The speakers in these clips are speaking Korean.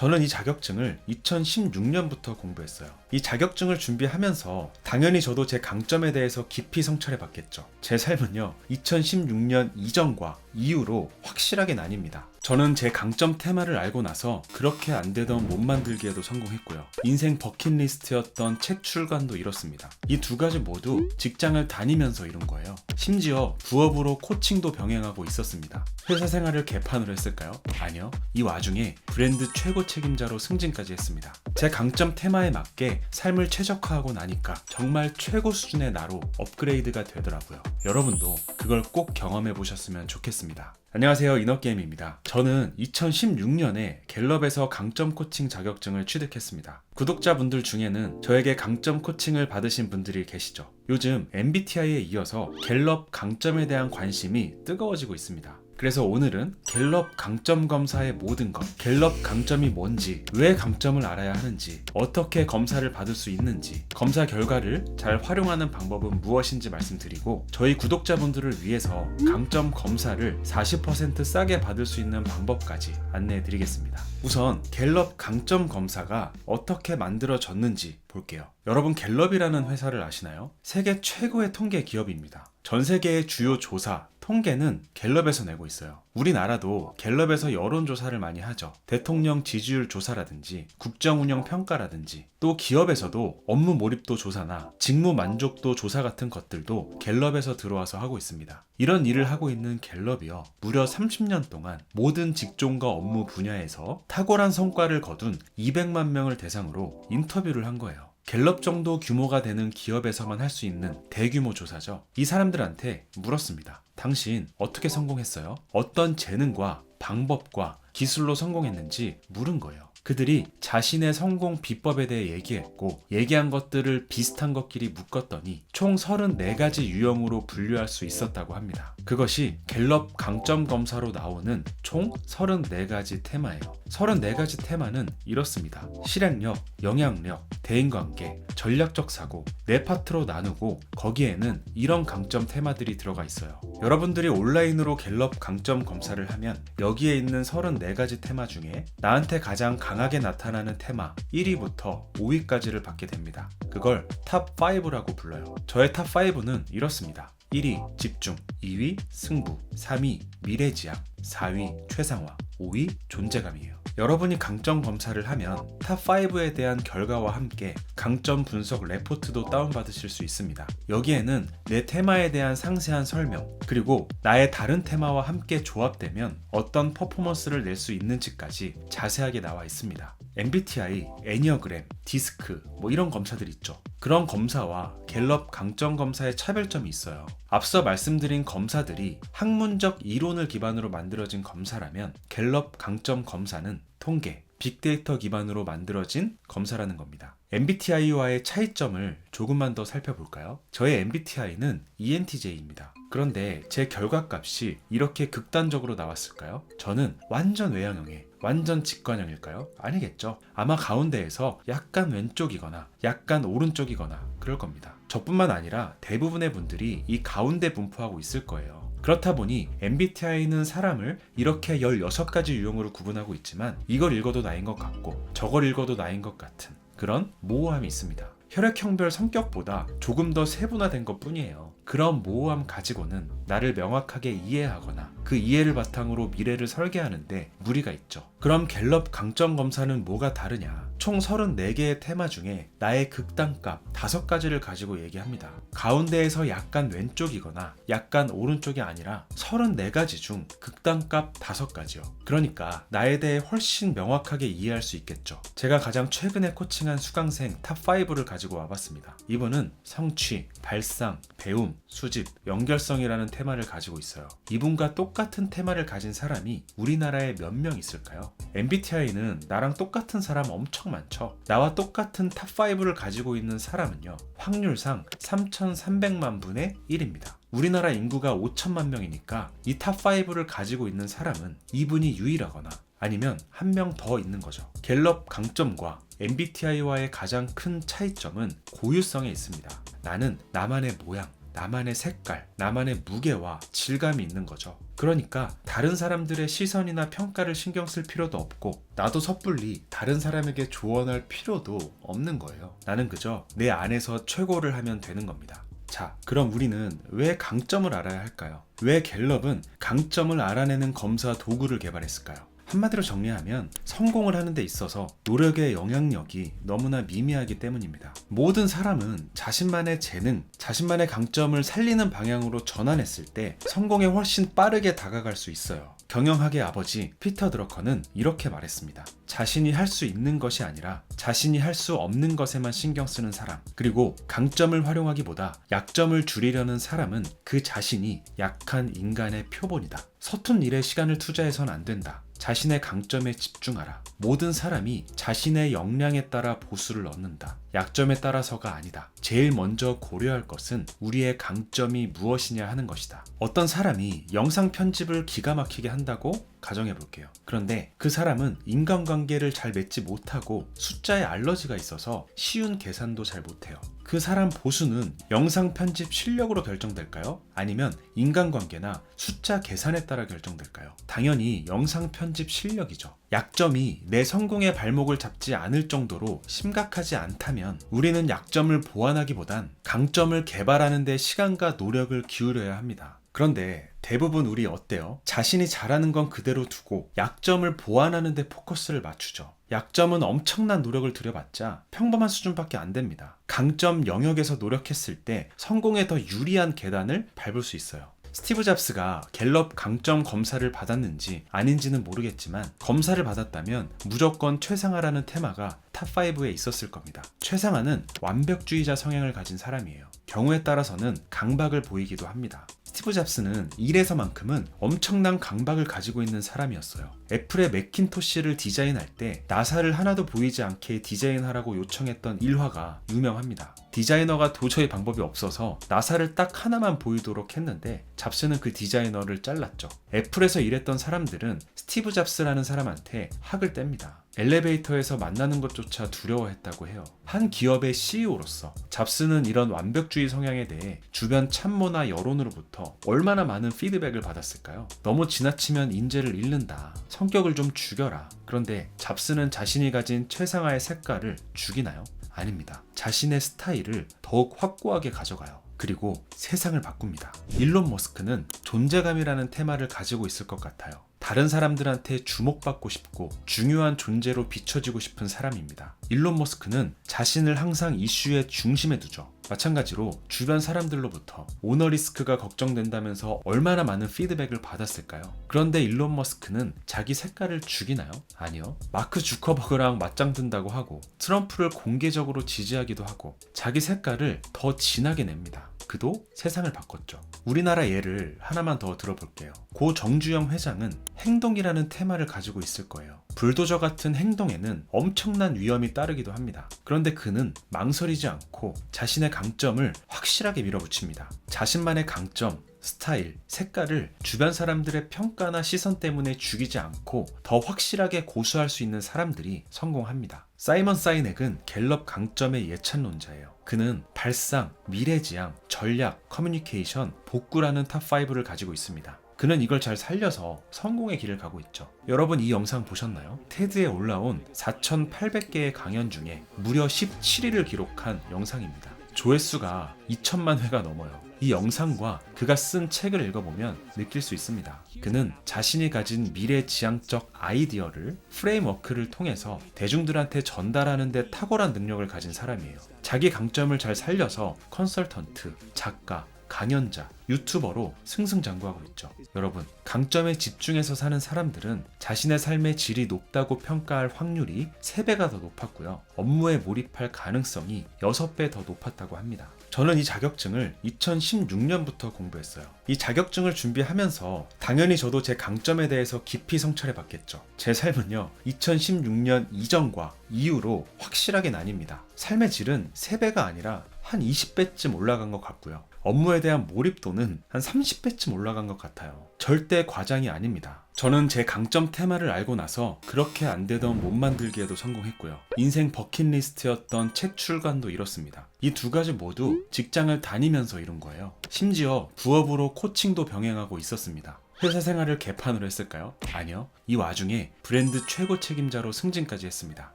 저는 이 자격증을 2016년부터 공부했어요. 이 자격증을 준비하면서 당연히 저도 제 강점에 대해서 깊이 성찰해 봤겠죠. 제 삶은요, 2016년 이전과 이후로 확실하게 나뉩니다. 저는 제 강점 테마를 알고 나서 그렇게 안 되던 몸 만들기에도 성공했고요. 인생 버킷리스트였던 책 출간도 이뤘습니다. 이 두 가지 모두 직장을 다니면서 이룬 거예요. 심지어 부업으로 코칭도 병행하고 있었습니다. 회사 생활을 개판으로 했을까요? 아니요. 이 와중에 브랜드 최고 책임자로 승진까지 했습니다. 제 강점 테마에 맞게 삶을 최적화하고 나니까 정말 최고 수준의 나로 업그레이드가 되더라고요. 여러분도 그걸 꼭 경험해 보셨으면 좋겠습니다. 안녕하세요, 이너게임입니다. 저는 2016년에 갤럽에서 강점 코칭 자격증을 취득했습니다. 구독자분들 중에는 저에게 강점 코칭을 받으신 분들이 계시죠. 요즘 MBTI에 이어서 갤럽 강점에 대한 관심이 뜨거워지고 있습니다. 그래서 오늘은 갤럽 강점 검사의 모든 것, 갤럽 강점이 뭔지, 왜 강점을 알아야 하는지, 어떻게 검사를 받을 수 있는지, 검사 결과를 잘 활용하는 방법은 무엇인지 말씀드리고, 저희 구독자분들을 위해서 강점 검사를 40% 싸게 받을 수 있는 방법까지 안내해 드리겠습니다. 우선 갤럽 강점 검사가 어떻게 만들어졌는지 볼게요. 여러분, 갤럽이라는 회사를 아시나요? 세계 최고의 통계 기업입니다. 전 세계의 주요 조사, 통계는 갤럽에서 내고 있어요. 우리나라도 갤럽에서 여론조사를 많이 하죠. 대통령 지지율 조사라든지 국정운영 평가라든지, 또 기업에서도 업무 몰입도 조사나 직무 만족도 조사 같은 것들도 갤럽에서 들어와서 하고 있습니다. 이런 일을 하고 있는 갤럽이요, 무려 30년 동안 모든 직종과 업무 분야에서 탁월한 성과를 거둔 200만 명을 대상으로 인터뷰를 한 거예요. 갤럽 정도 규모가 되는 기업에서만 할 수 있는 대규모 조사죠. 이 사람들한테 물었습니다. 당신 어떻게 성공했어요? 어떤 재능과 방법과 기술로 성공했는지 물은 거예요. 그들이 자신의 성공 비법에 대해 얘기했고, 얘기한 것들을 비슷한 것끼리 묶었더니 총 34가지 유형으로 분류할 수 있었다고 합니다. 그것이 갤럽 강점 검사로 나오는 총 34가지 테마예요. 34가지 테마는 이렇습니다. 실행력, 영향력, 대인관계, 전략적 사고, 네 파트로 나누고 거기에는 이런 강점 테마들이 들어가 있어요. 여러분들이 온라인으로 갤럽 강점 검사를 하면 여기에 있는 34가지 테마 중에 나한테 가장 강하게 나타나는 테마 1위부터 5위까지를 받게 됩니다. 그걸 탑5라고 불러요. 저의 탑5는 이렇습니다. 1위 집중, 2위 승부, 3위 미래지향, 4위 최상화, 5위 존재감이에요. 여러분이 강점 검사를 하면 탑5에 대한 결과와 함께 강점 분석 레포트도 다운받으실 수 있습니다. 여기에는 내 테마에 대한 상세한 설명, 그리고 나의 다른 테마와 함께 조합되면 어떤 퍼포먼스를 낼 수 있는지까지 자세하게 나와 있습니다. MBTI, 애니어그램, 디스크 이런 검사들 있죠. 그런 검사와 갤럽 강점 검사의 차별점이 있어요. 앞서 말씀드린 검사들이 학문적 이론을 기반으로 만들어진 검사라면 갤럽 강점 검사는 통계, 빅데이터 기반으로 만들어진 검사라는 겁니다. MBTI와의 차이점을 조금만 더 살펴볼까요? 저의 MBTI는 ENTJ입니다. 그런데 제 결과값이 이렇게 극단적으로 나왔을까요? 저는 완전 외향형에 완전 직관형일까요? 아니겠죠. 아마 가운데에서 약간 왼쪽이거나 약간 오른쪽이거나 그럴 겁니다. 저뿐만 아니라 대부분의 분들이 이 가운데 분포하고 있을 거예요. 그렇다 보니 MBTI는 사람을 이렇게 16가지 유형으로 구분하고 있지만 이걸 읽어도 나인 것 같고 저걸 읽어도 나인 것 같은 그런 모호함이 있습니다. 혈액형별 성격보다 조금 더 세분화된 것 뿐이에요. 그런 모호함 가지고는 나를 명확하게 이해하거나 그 이해를 바탕으로 미래를 설계하는데 무리가 있죠. 그럼 갤럽 강점 검사는 뭐가 다르냐? 총 34개의 테마 중에 나의 극단값 5가지를 가지고 얘기합니다. 가운데에서 약간 왼쪽이거나 약간 오른쪽이 아니라 34가지 중 극단값 5가지요. 그러니까 나에 대해 훨씬 명확하게 이해할 수 있겠죠. 제가 가장 최근에 코칭한 수강생 탑5를 가지고 와봤습니다. 이분은 성취, 발상, 배움, 수집, 연결성이라는 테마를 가지고 있어요. 이분과 똑같은 테마를 가진 사람이 우리나라에 몇 명 있을까요? MBTI는 나랑 똑같은 사람 엄청 많죠. 나와 똑같은 탑5를 가지고 있는 사람은요, 확률상 3,300만 분의 1입니다. 우리나라 인구가 5천만 명이니까 이 탑5를 가지고 있는 사람은 이분이 유일하거나 아니면 한 명 더 있는 거죠. 갤럽 강점과 MBTI와의 가장 큰 차이점은 고유성에 있습니다. 나는 나만의 모양, 나만의 색깔, 나만의 무게와 질감이 있는 거죠. 그러니까 다른 사람들의 시선이나 평가를 신경 쓸 필요도 없고 나도 섣불리 다른 사람에게 조언할 필요도 없는 거예요. 나는 그저 내 안에서 최고를 하면 되는 겁니다. 자, 그럼 우리는 왜 강점을 알아야 할까요? 왜 갤럽은 강점을 알아내는 검사 도구를 개발했을까요? 한마디로 정리하면 성공을 하는 데 있어서 노력의 영향력이 너무나 미미하기 때문입니다. 모든 사람은 자신만의 재능, 자신만의 강점을 살리는 방향으로 전환했을 때 성공에 훨씬 빠르게 다가갈 수 있어요. 경영학의 아버지 피터 드러커는 이렇게 말했습니다. 자신이 할 수 있는 것이 아니라 자신이 할 수 없는 것에만 신경 쓰는 사람, 그리고 강점을 활용하기보다 약점을 줄이려는 사람은 그 자신이 약한 인간의 표본이다. 서툰 일에 시간을 투자해선 안 된다. 자신의 강점에 집중하라. 모든 사람이 자신의 역량에 따라 보수를 얻는다. 약점에 따라서가 아니다. 제일 먼저 고려할 것은 우리의 강점이 무엇이냐 하는 것이다. 어떤 사람이 영상 편집을 기가 막히게 한다고 가정해 볼게요. 그런데 그 사람은 인간관계를 잘 맺지 못하고 숫자에 알러지가 있어서 쉬운 계산도 잘 못해요. 그 사람 보수는 영상 편집 실력으로 결정될까요? 아니면 인간관계나 숫자 계산에 따라 결정될까요? 당연히 영상 편집 실력이죠. 약점이 내 성공의 발목을 잡지 않을 정도로 심각하지 않다면 우리는 약점을 보완하기보단 강점을 개발하는 데 시간과 노력을 기울여야 합니다. 그런데 대부분 우리 어때요? 자신이 잘하는 건 그대로 두고 약점을 보완하는 데 포커스를 맞추죠. 약점은 엄청난 노력을 들여봤자 평범한 수준밖에 안 됩니다. 강점 영역에서 노력했을 때 성공에 더 유리한 계단을 밟을 수 있어요. 스티브 잡스가 갤럽 강점 검사를 받았는지 아닌지는 모르겠지만 검사를 받았다면 무조건 최상화라는 테마가 탑5에 있었을 겁니다. 최상화는 완벽주의자 성향을 가진 사람이에요. 경우에 따라서는 강박을 보이기도 합니다. 스티브 잡스는 일에서만큼은 엄청난 강박을 가지고 있는 사람이었어요. 애플의 매킨토시를 디자인할 때 나사를 하나도 보이지 않게 디자인하라고 요청했던 일화가 유명합니다. 디자이너가 도저히 방법이 없어서 나사를 딱 하나만 보이도록 했는데 잡스는 그 디자이너를 잘랐죠. 애플에서 일했던 사람들은 스티브 잡스라는 사람한테 학을 뗍니다. 엘리베이터에서 만나는 것조차 두려워했다고 해요. 한 기업의 CEO로서 잡스는 이런 완벽주의 성향에 대해 주변 참모나 여론으로부터 얼마나 많은 피드백을 받았을까요? 너무 지나치면 인재를 잃는다. 성격을 좀 죽여라. 그런데 잡스는 자신이 가진 최상화의 색깔을 죽이나요? 아닙니다. 자신의 스타일을 더욱 확고하게 가져가요. 그리고 세상을 바꿉니다. 일론 머스크는 존재감이라는 테마를 가지고 있을 것 같아요. 다른 사람들한테 주목받고 싶고 중요한 존재로 비춰지고 싶은 사람입니다. 일론 머스크는 자신을 항상 이슈의 중심에 두죠. 마찬가지로 주변 사람들로부터 오너 리스크가 걱정된다면서 얼마나 많은 피드백을 받았을까요? 그런데 일론 머스크는 자기 색깔을 죽이나요? 아니요. 마크 주커버그랑 맞짱 든다고 하고 트럼프를 공개적으로 지지하기도 하고 자기 색깔을 더 진하게 냅니다. 그도 세상을 바꿨죠. 우리나라 예를 하나만 더 들어볼게요. 고 정주영 회장은 행동이라는 테마를 가지고 있을 거예요. 불도저 같은 행동에는 엄청난 위험이 따르기도 합니다. 그런데 그는 망설이지 않고 자신의 강점을 확실하게 밀어붙입니다. 자신만의 강점, 스타일, 색깔을 주변 사람들의 평가나 시선 때문에 죽이지 않고 더 확실하게 고수할 수 있는 사람들이 성공합니다. 사이먼 사이넥은 갤럽 강점의 예찬론자예요. 그는 발상, 미래지향, 전략, 커뮤니케이션, 복구라는 탑5를 가지고 있습니다. 그는 이걸 잘 살려서 성공의 길을 가고 있죠. 여러분 이 영상 보셨나요? 테드에 올라온 4,800개의 강연 중에 무려 17위를 기록한 영상입니다. 조회수가 2천만 회가 넘어요. 이 영상과 그가 쓴 책을 읽어보면 느낄 수 있습니다. 그는 자신이 가진 미래지향적 아이디어를 프레임워크를 통해서 대중들한테 전달하는 데 탁월한 능력을 가진 사람이에요. 자기 강점을 잘 살려서 컨설턴트, 작가, 강연자, 유튜버로 승승장구하고 있죠. 여러분, 강점에 집중해서 사는 사람들은 자신의 삶의 질이 높다고 평가할 확률이 3배가 더 높았고요. 업무에 몰입할 가능성이 6배 더 높았다고 합니다. 저는 이 자격증을 2016년부터 공부했어요. 이 자격증을 준비하면서 당연히 저도 제 강점에 대해서 깊이 성찰해 봤겠죠. 제 삶은요, 2016년 이전과 이후로 확실하게 나뉩니다. 삶의 질은 3배가 아니라 한 20배쯤 올라간 것 같고요. 업무에 대한 몰입도는 한 30배쯤 올라간 것 같아요. 절대 과장이 아닙니다. 저는 제 강점 테마를 알고 나서 그렇게 안 되던 몸 만들기에도 성공했고요. 인생 버킷리스트였던 책 출간도 이뤘습니다. 이 두 가지 모두 직장을 다니면서 이룬 거예요. 심지어 부업으로 코칭도 병행하고 있었습니다. 회사 생활을 개판으로 했을까요? 아니요. 이 와중에 브랜드 최고 책임자로 승진까지 했습니다.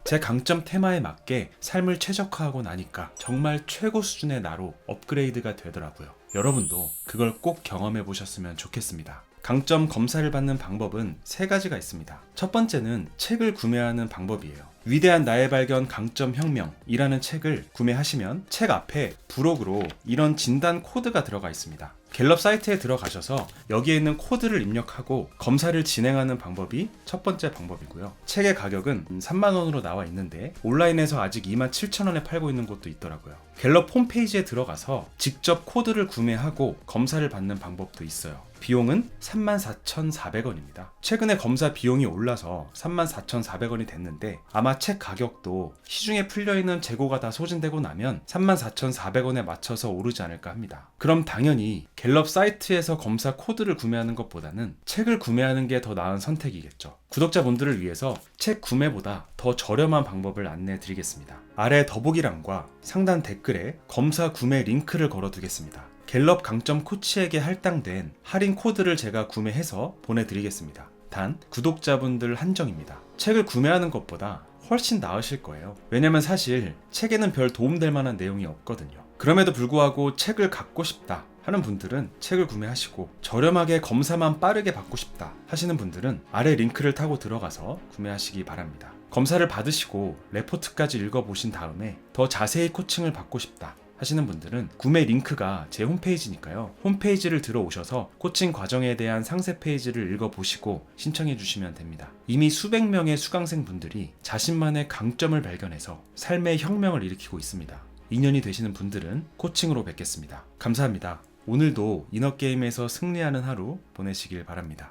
제 강점 테마에 맞게 삶을 최적화하고 나니까 정말 최고 수준의 나로 업그레이드가 되더라고요. 여러분도 그걸 꼭 경험해 보셨으면 좋겠습니다. 강점 검사를 받는 방법은 3가지가 있습니다. 첫 번째는 책을 구매하는 방법이에요. 위대한 나의 발견 강점 혁명이라는 책을 구매하시면 책 앞에 부록으로 이런 진단 코드가 들어가 있습니다. 갤럽 사이트에 들어가셔서 여기에 있는 코드를 입력하고 검사를 진행하는 방법이 첫 번째 방법이고요. 책의 가격은 3만 원으로 나와 있는데 온라인에서 아직 27,000원에 팔고 있는 곳도 있더라고요. 갤럽 홈페이지에 들어가서 직접 코드를 구매하고 검사를 받는 방법도 있어요. 비용은 34,400원입니다. 최근에 검사 비용이 올라서 34,400원이 됐는데 아마 책 가격도 시중에 풀려있는 재고가 다 소진되고 나면 34,400원에 맞춰서 오르지 않을까 합니다. 그럼 당연히 갤럽 사이트에서 검사 코드를 구매하는 것보다는 책을 구매하는 게 더 나은 선택이겠죠. 구독자분들을 위해서 책 구매보다 더 저렴한 방법을 안내해 드리겠습니다. 아래 더보기란과 상단 댓글에 검사 구매 링크를 걸어두겠습니다. 갤럽 강점 코치에게 할당된 할인 코드를 제가 구매해서 보내드리겠습니다. 단 구독자분들 한정입니다. 책을 구매하는 것보다 훨씬 나으실 거예요. 왜냐면 사실 책에는 별 도움될 만한 내용이 없거든요. 그럼에도 불구하고 책을 갖고 싶다 하는 분들은 책을 구매하시고 저렴하게 검사만 빠르게 받고 싶다 하시는 분들은 아래 링크를 타고 들어가서 구매하시기 바랍니다. 검사를 받으시고 레포트까지 읽어보신 다음에 더 자세히 코칭을 받고 싶다 하시는 분들은 구매 링크가 제 홈페이지니까요. 홈페이지를 들어오셔서 코칭 과정에 대한 상세 페이지를 읽어보시고 신청해 주시면 됩니다. 이미 수백 명의 수강생 분들이 자신만의 강점을 발견해서 삶의 혁명을 일으키고 있습니다. 인연이 되시는 분들은 코칭으로 뵙겠습니다. 감사합니다. 오늘도 이너게임에서 승리하는 하루 보내시길 바랍니다.